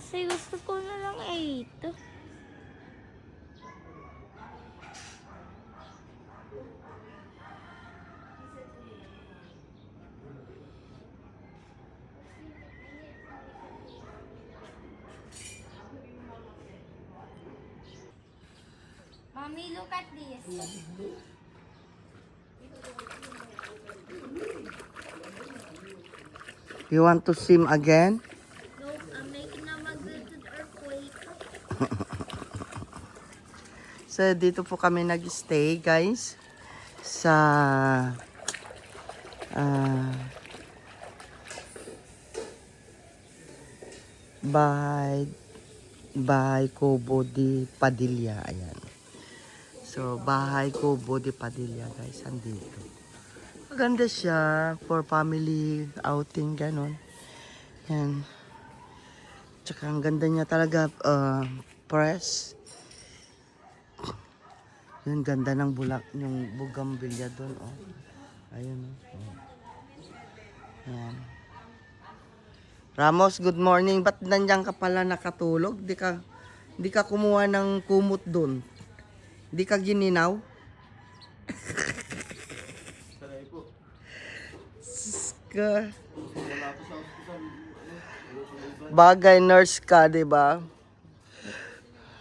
Kasi gusto ko na lang 8. Mommy, look at this. You want to swim again? No, I'm making a magnitude earthquake. So, dito po kami nag-stay, guys. Sa bahay Kubo de Padilla. Ayan. So, bahay Kubo de Padilla, guys. Andito. Maganda siya for family outing, ganon. Yan. Tsaka ang ganda niya talaga, press. Yung ganda ng bulak, yung bugambilya doon, oh. Ayun, oh. Yan. Ramos, good morning. Ba't nandiyan ka pala nakatulog? Di ka kumuha ng kumot doon. Di ka gininaw? Saray po. Ka. Bagay nurse ka, di ba?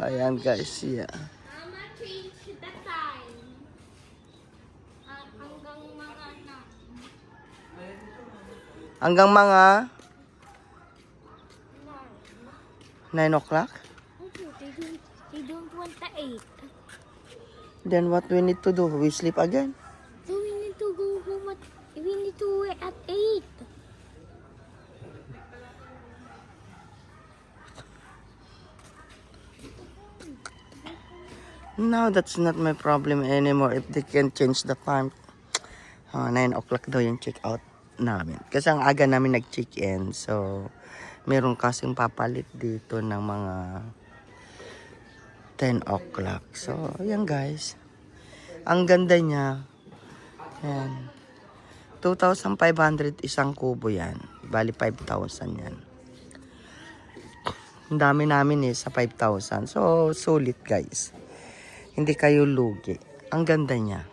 Ayan guys, yeah. Mama, change the time. Hanggang mga na. Hanggang mga 9 o'clock? They don't want the 8. Then what we need to do? We sleep again? So we need to go home we need to wait at 8. No, that's not my problem anymore if they can change the time. 9 o'clock daw yung check out namin. Kasi ang aga namin nag-check-in. So, meron kasing papalit dito ng mga 10 o'clock. So, ayan guys. Ang ganda niya. Ayan. 2,500 isang kubo yan. Bali 5,000 yan. Ang dami namin sa 5,000. So, sulit guys. Hindi kayo lugi. Ang ganda niya.